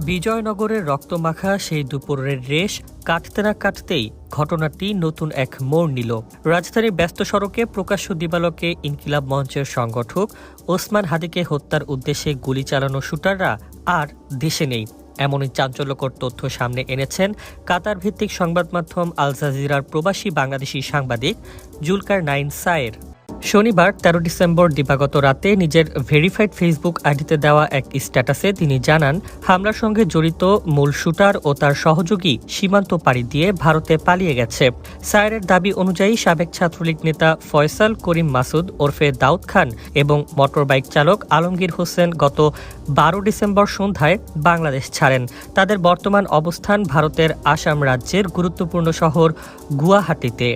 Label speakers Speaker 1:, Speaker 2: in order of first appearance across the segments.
Speaker 1: বিজয়নগরের রক্তমাখা সেই দুপুরের রেশ কাটতে না কাটতেই ঘটনাটি নতুন এক মোড় নিল। রাজধানীর ব্যস্ত সড়কে প্রকাশ্য দিবালোকে ইনকিলাব মঞ্চের সংগঠক ওসমান হাদিকে হত্যার উদ্দেশ্যে গুলি চালানো শুটাররা আর দেশে নেই, এমনই চাঞ্চল্যকর তথ্য সামনে এনেছেন কাতার ভিত্তিক সংবাদ মাধ্যম আল জাজিরার প্রবাসী বাংলাদেশি সাংবাদিক জুলকারনাইন সায়ের। শনিবার ১৩ ডিসেম্বর দিবাগত রাতে নিজের ভেরিফাইড ফেসবুক আইডিতে দেওয়া এক স্ট্যাটাসে তিনি জানান, হামলার সঙ্গে জড়িত মূল শুটার ও তার সহযোগী সীমান্ত পাড়ি দিয়ে ভারতে পালিয়ে গেছে। সায়েরের দাবি অনুযায়ী সাবেক ছাত্রলীগ নেতা ফয়সাল করিম মাসুদ ওরফে দাউদ খান এবং মোটরবাইক চালক আলমগীর হোসেন গত ১২ ডিসেম্বর সন্ধ্যায় বাংলাদেশ ছাড়েন। তাদের বর্তমান অবস্থান ভারতের আসাম রাজ্যের গুরুত্বপূর্ণ শহর গুয়াহাটিতে।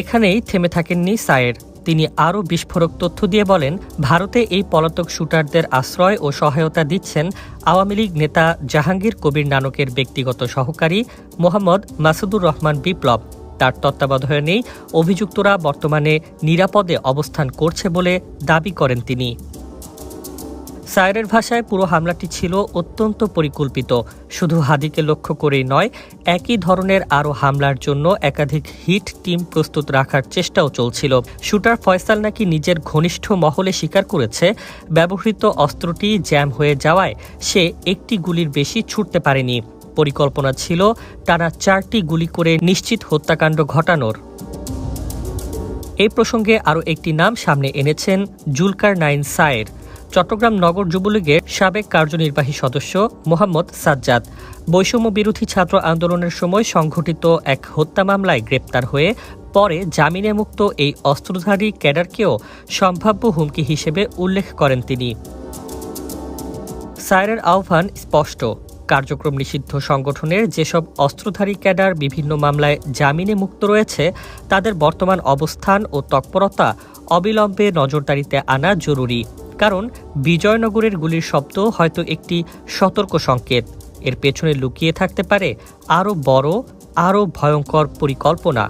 Speaker 1: এখানেই থেমে থাকেননি সায়ের। তিনি আরও বিস্ফোরক তথ্য দিয়ে বলেন, ভারতে এই পলাতক শুটারদের আশ্রয় ও সহায়তা দিচ্ছেন আওয়ামী লীগ নেতা জাহাঙ্গীর কবির নানকের ব্যক্তিগত সহকারী মোহাম্মদ মাসুদুর রহমান বিপ্লব। তার তত্ত্বাবধানেই অভিযুক্তরা বর্তমানে নিরাপদে অবস্থান করছে বলে দাবি করেন তিনি। সায়েরের ভাষায় পুরো হামলাটি ছিল অত্যন্ত পরিকল্পিত। শুধু হাদিকে লক্ষ্য করেই নয়, একই ধরনের আরও হামলার জন্য একাধিক হিট টিম প্রস্তুত রাখার চেষ্টাও চলছিল। শুটার ফয়সাল নাকি নিজের ঘনিষ্ঠ মহলে স্বীকার করেছে, ব্যবহৃত অস্ত্রটি জ্যাম হয়ে যাওয়ায় সে একটি গুলির বেশি ছুটতে পারেনি। পরিকল্পনা ছিল টানা ৪টি গুলি করে নিশ্চিত হত্যাকাণ্ড ঘটানোর। এই প্রসঙ্গে আরও একটি নাম সামনে এনেছেন জুলকারনাইন সায়ের। চট্টগ্রাম নগর যুবলীগের সাবেক কার্যনির্বাহী সদস্য মোহাম্মদ সাজ্জাদ বৈষম্য বিরোধী ছাত্র আন্দোলনের সময় সংঘটিত এক হত্যা মামলায় গ্রেপ্তার হয়ে পরে জামিনে মুক্ত এই অস্ত্রধারী ক্যাডারকেও সম্ভাব্য হুমকি হিসেবে উল্লেখ করেন তিনি। সায়েরের আহ্বান স্পষ্ট, কার্যক্রম নিষিদ্ধ সংগঠনের যেসব অস্ত্রধারী ক্যাডার বিভিন্ন মামলায় জামিনে মুক্ত রয়েছে, তাদের বর্তমান অবস্থান ও তৎপরতা অবিলম্বে নজরদারিতে আনা জরুরি। কারণ বিজয়নগরের গুলির শব্দ হয়তো একটি সতর্ক সংকেত, এর পেছনে লুকিয়ে থাকতে পারে আরও বড়, আরও ভয়ঙ্কর পরিকল্পনা।